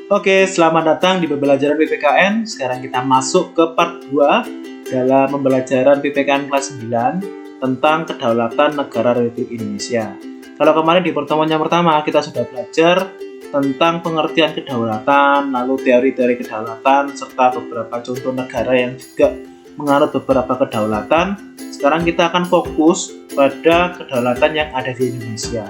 Oke, selamat datang di pembelajaran PPKN. Sekarang kita masuk ke part 2 dalam pembelajaran PPKN kelas 9 tentang kedaulatan negara Republik Indonesia. Kalau kemarin di pertemuan yang pertama kita sudah belajar tentang pengertian kedaulatan, lalu teori-teori kedaulatan, serta beberapa contoh negara yang juga menganut beberapa kedaulatan. Sekarang kita akan fokus pada kedaulatan yang ada di Indonesia.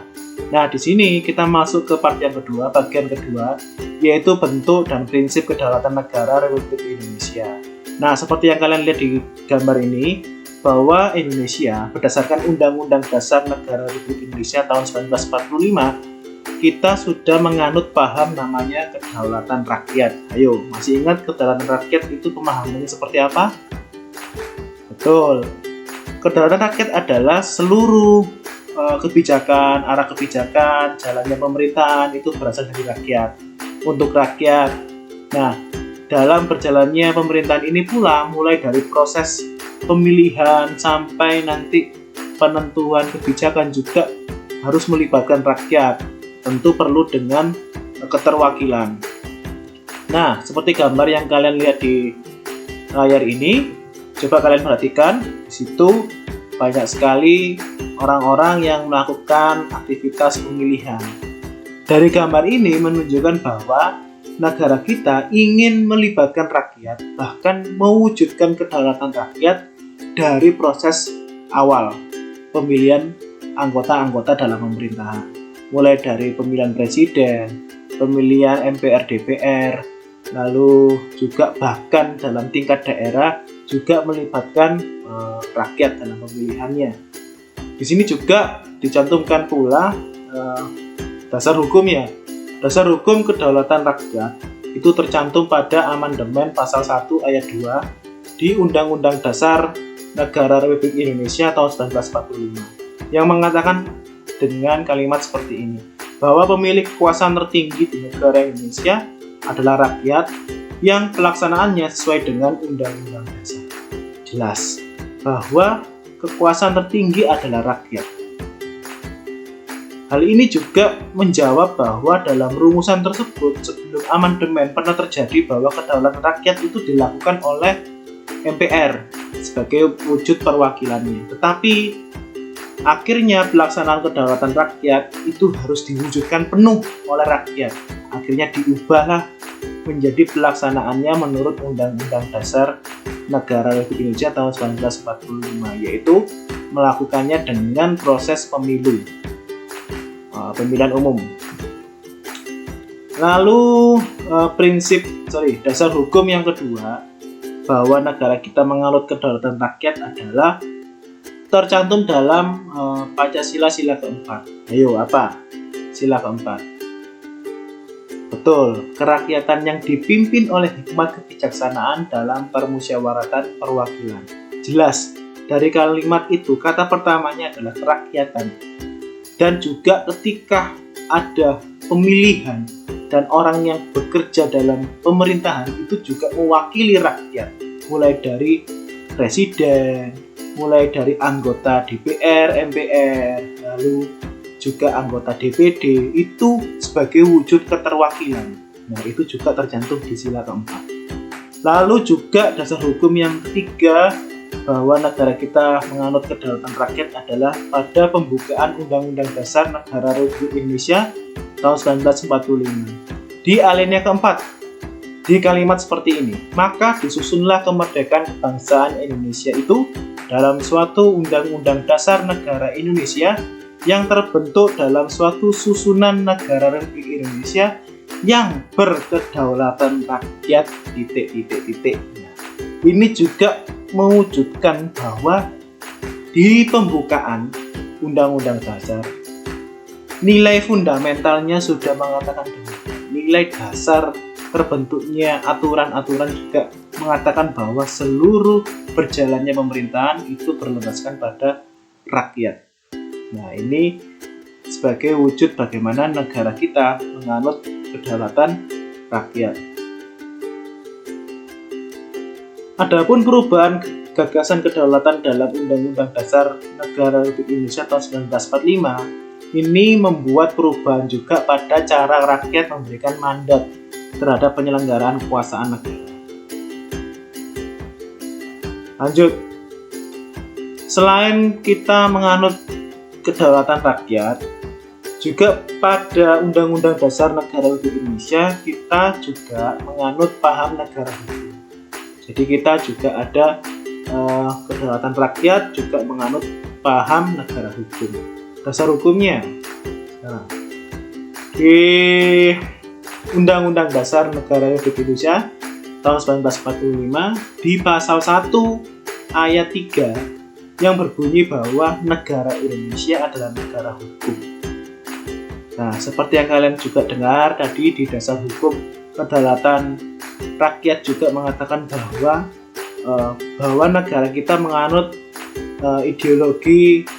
Nah, di sini kita masuk ke part yang kedua, bagian kedua, yaitu bentuk dan prinsip kedaulatan negara Republik Indonesia. Nah, seperti yang kalian lihat di gambar ini, bahwa Indonesia berdasarkan Undang-Undang Dasar Negara Republik Indonesia tahun 1945, kita sudah menganut paham namanya kedaulatan rakyat. Ayo, masih ingat kedaulatan rakyat itu pemahamannya seperti apa? Betul. Kedaulatan rakyat adalah seluruh kebijakan, arah kebijakan, jalannya pemerintahan itu berasal dari rakyat, untuk rakyat. Nah, dalam berjalannya pemerintahan ini pula, mulai dari proses pemilihan sampai nanti penentuan kebijakan juga harus melibatkan rakyat. Tentu perlu dengan keterwakilan. Nah, seperti gambar yang kalian lihat di layar ini, coba kalian perhatikan, di situ banyak sekali orang-orang yang melakukan aktivitas pemilihan. Dari gambar ini menunjukkan bahwa negara kita ingin melibatkan rakyat, bahkan mewujudkan kedaulatan rakyat dari proses awal pemilihan anggota-anggota dalam pemerintahan. Mulai dari pemilihan presiden, pemilihan MPR DPR, lalu juga bahkan dalam tingkat daerah juga melibatkan rakyat dalam pemilihannya. Di sini juga dicantumkan pula dasar hukum ya. Dasar hukum kedaulatan rakyat itu tercantum pada amandemen pasal 1 ayat 2 di Undang-Undang Dasar Negara Republik Indonesia tahun 1945 yang mengatakan dengan kalimat seperti ini, bahwa pemilik kekuasaan tertinggi di negara Indonesia adalah rakyat yang pelaksanaannya sesuai dengan Undang-Undang Dasar. Jelas bahwa kekuasaan tertinggi adalah rakyat. Hal ini juga menjawab bahwa dalam rumusan tersebut sebelum amandemen pernah terjadi bahwa kedaulatan rakyat itu dilakukan oleh MPR sebagai wujud perwakilannya. Tetapi akhirnya pelaksanaan kedaulatan rakyat itu harus diwujudkan penuh oleh rakyat. Akhirnya diubahlah menjadi pelaksanaannya menurut Undang-Undang Dasar Negara Republik Indonesia tahun 1945, yaitu melakukannya dengan proses pemilu, pemilihan umum. Lalu dasar hukum yang kedua bahwa negara kita menganut kedaulatan rakyat adalah tercantum dalam Pancasila sila keempat. Ayo, apa? Sila keempat. Betul, kerakyatan yang dipimpin oleh hikmat kebijaksanaan dalam permusyawaratan perwakilan. Jelas, dari kalimat itu kata pertamanya adalah kerakyatan. Dan juga ketika ada pemilihan dan orang yang bekerja dalam pemerintahan itu juga mewakili rakyat. Mulai dari presiden, mulai dari anggota DPR, MPR, lalu juga anggota DPD, itu sebagai wujud keterwakilan. Nah, itu juga tercantum di sila keempat. Lalu juga dasar hukum yang ketiga bahwa negara kita menganut kedaulatan rakyat adalah pada pembukaan Undang-Undang Dasar Negara Republik Indonesia tahun 1945. Di alinea keempat, di kalimat seperti ini, maka disusunlah kemerdekaan kebangsaan Indonesia itu dalam suatu Undang-Undang Dasar Negara Indonesia yang terbentuk dalam suatu susunan negara Republik Indonesia yang berkedaulatan rakyat, titik. Ini juga mewujudkan bahwa di pembukaan Undang-Undang Dasar nilai fundamentalnya sudah mengatakan demikian. Nilai dasar terbentuknya aturan-aturan juga mengatakan bahwa seluruh berjalannya pemerintahan itu berlandaskan pada rakyat. Nah, ini sebagai wujud bagaimana negara kita menganut kedaulatan rakyat. Adapun perubahan gagasan kedaulatan dalam Undang-Undang Dasar Negara Republik Indonesia tahun 1945 ini membuat perubahan juga pada cara rakyat memberikan mandat terhadap penyelenggaraan kekuasaan negara. Lanjut. Selain kita menganut kedaulatan rakyat, juga pada Undang-Undang Dasar Negara Republik Indonesia kita juga menganut paham negara hukum. Jadi kita juga ada kedaulatan rakyat, juga menganut paham negara hukum. Dasar hukumnya, nah, di Undang-Undang Dasar Negara Republik Indonesia tahun 1945 di pasal 1 ayat 3 yang berbunyi bahwa negara Indonesia adalah negara hukum. Nah, seperti yang kalian juga dengar tadi di dasar hukum kedaulatan rakyat juga mengatakan bahwa negara kita menganut ideologi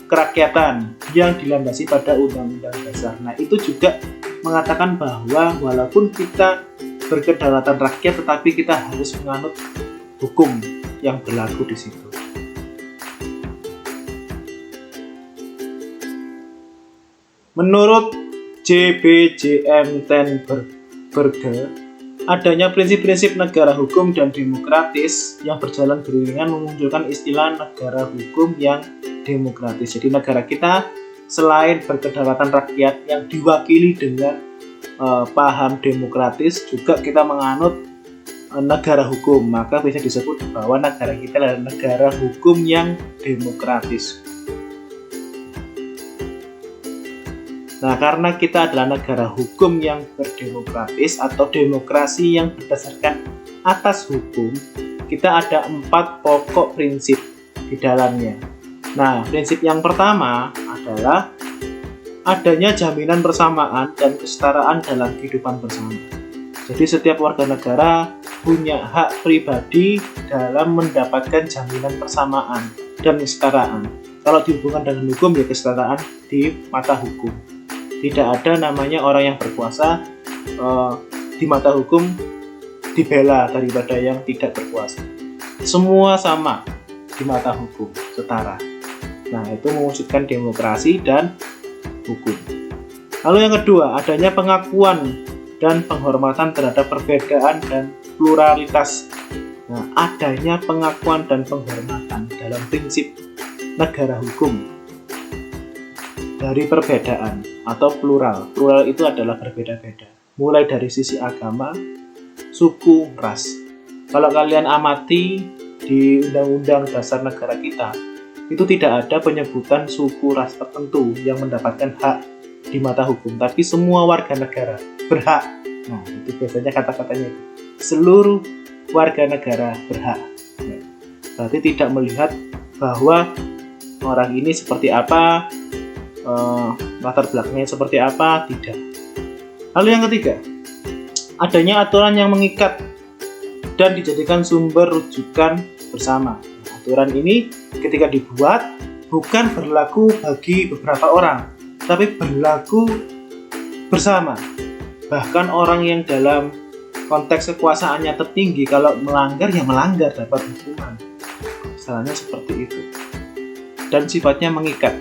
kerakyatan yang dilandasi pada undang-undang dasar. Nah, itu juga mengatakan bahwa walaupun kita berkedaulatan rakyat, tetapi kita harus menganut hukum yang berlaku di situ. Menurut JBJM ten Berge, adanya prinsip-prinsip negara hukum dan demokratis yang berjalan beriringan memunculkan istilah negara hukum yang demokratis. Jadi negara kita selain berkedaulatan rakyat yang diwakili dengan paham demokratis, juga kita menganut negara hukum. Maka bisa disebut bahwa negara kita adalah negara hukum yang demokratis. Nah, karena kita adalah negara hukum yang berdemokratis atau demokrasi yang berdasarkan atas hukum, kita ada 4 pokok prinsip di dalamnya. Nah, prinsip yang pertama adalah adanya jaminan persamaan dan kesetaraan dalam kehidupan bersama. Jadi setiap warga negara punya hak pribadi dalam mendapatkan jaminan persamaan dan kesetaraan. Kalau dihubungkan dengan hukum, ya kesetaraan di mata hukum. Tidak ada namanya orang yang berkuasa di mata hukum dibela daripada yang tidak berkuasa. Semua sama di mata hukum, setara. Nah, itu mewujudkan demokrasi dan hukum. Lalu yang kedua, adanya pengakuan dan penghormatan terhadap perbedaan dan pluralitas. Nah, adanya pengakuan dan penghormatan dalam prinsip negara hukum dari perbedaan atau plural. Plural itu adalah berbeda-beda, mulai dari sisi agama, suku, ras. Kalau kalian amati di Undang-Undang Dasar Negara kita, itu tidak ada penyebutan suku ras tertentu yang mendapatkan hak di mata hukum, tapi semua warga negara berhak. Nah, itu biasanya kata-katanya itu. Seluruh warga negara berhak. Nah, berarti tidak melihat bahwa orang ini seperti apa, latar belakangnya seperti apa, tidak. Lalu yang ketiga, adanya aturan yang mengikat dan dijadikan sumber rujukan bersama. Nah, aturan ini ketika dibuat bukan berlaku bagi beberapa orang, tapi berlaku bersama. Bahkan orang yang dalam konteks kekuasaannya tertinggi, kalau melanggar ya melanggar, dapat hukuman. Misalnya seperti itu. Dan sifatnya mengikat.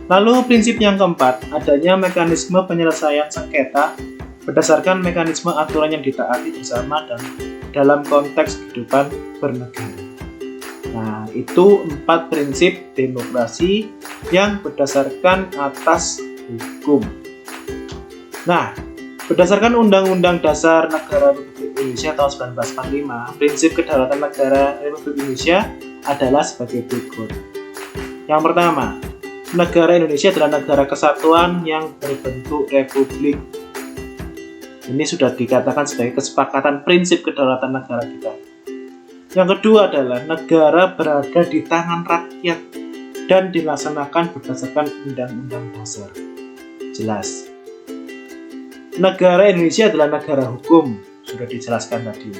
Lalu prinsip yang keempat, adanya mekanisme penyelesaian sengketa berdasarkan mekanisme aturan yang ditaati bersama dan dalam konteks kehidupan bernegara. Nah, itu 4 prinsip demokrasi yang berdasarkan atas hukum. Nah, berdasarkan Undang-Undang Dasar Negara Republik Indonesia tahun 1945, prinsip kedaulatan negara Republik Indonesia adalah sebagai berikut. Yang pertama, negara Indonesia adalah negara kesatuan yang berbentuk republik. Ini sudah dikatakan sebagai kesepakatan prinsip kedaulatan negara kita. Yang kedua adalah negara berada di tangan rakyat dan dilaksanakan berdasarkan Undang-Undang Dasar. Jelas. Negara Indonesia adalah negara hukum, sudah dijelaskan tadi.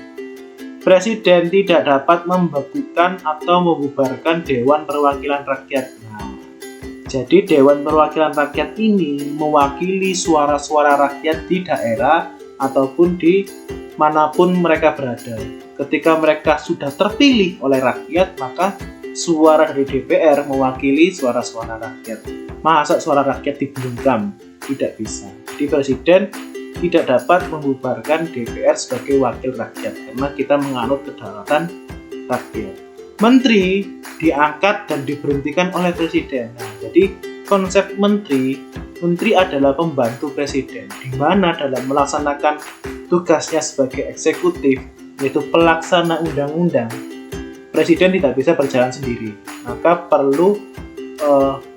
Presiden tidak dapat membekukan atau membubarkan Dewan Perwakilan Rakyat. Nah, jadi Dewan Perwakilan Rakyat ini mewakili suara-suara rakyat di daerah ataupun di manapun mereka berada. Ketika mereka sudah terpilih oleh rakyat, maka suara dari DPR mewakili suara-suara rakyat. Masa suara rakyat dibungkam? Tidak bisa. Jadi presiden tidak dapat membubarkan DPR sebagai wakil rakyat karena kita menganut kedaulatan rakyat. Menteri diangkat dan diberhentikan oleh presiden. Nah, jadi konsep menteri adalah pembantu presiden, di mana dalam melaksanakan tugasnya sebagai eksekutif, yaitu pelaksana undang-undang, presiden tidak bisa berjalan sendiri. Maka perlu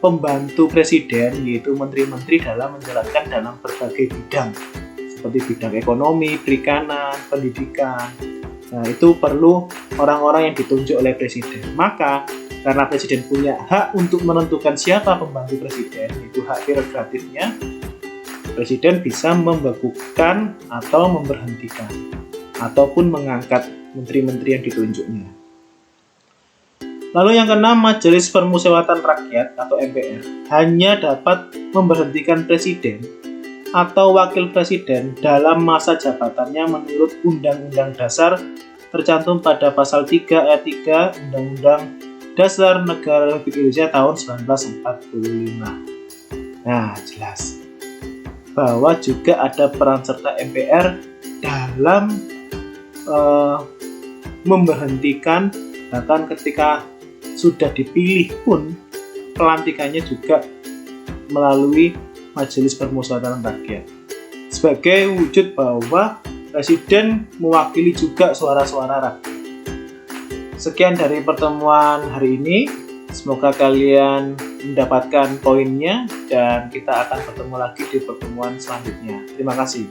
pembantu presiden, yaitu menteri-menteri dalam menjalankan dalam berbagai bidang, seperti bidang ekonomi, perikanan, pendidikan. Nah, itu perlu orang-orang yang ditunjuk oleh presiden. Maka, karena presiden punya hak untuk menentukan siapa pembantu presiden, itu hak prerogatifnya, presiden bisa membekukan atau memberhentikan, ataupun mengangkat menteri-menteri yang ditunjuknya. Lalu yang keenam, Majelis Permusyawaratan Rakyat atau MPR hanya dapat memberhentikan presiden atau wakil presiden dalam masa jabatannya menurut Undang-Undang Dasar tercantum pada pasal 3 ayat 3 Undang-Undang Dasar Negara Republik Indonesia tahun 1945. Nah, jelas bahwa juga ada peran serta MPR dalam memberhentikan, bahkan ketika sudah dipilih pun pelantikannya juga melalui Majelis Permusyawaratan Rakyat, sebagai wujud bahwa presiden mewakili juga suara-suara rakyat. Sekian dari pertemuan hari ini, semoga kalian mendapatkan poinnya dan kita akan bertemu lagi di pertemuan selanjutnya. Terima kasih.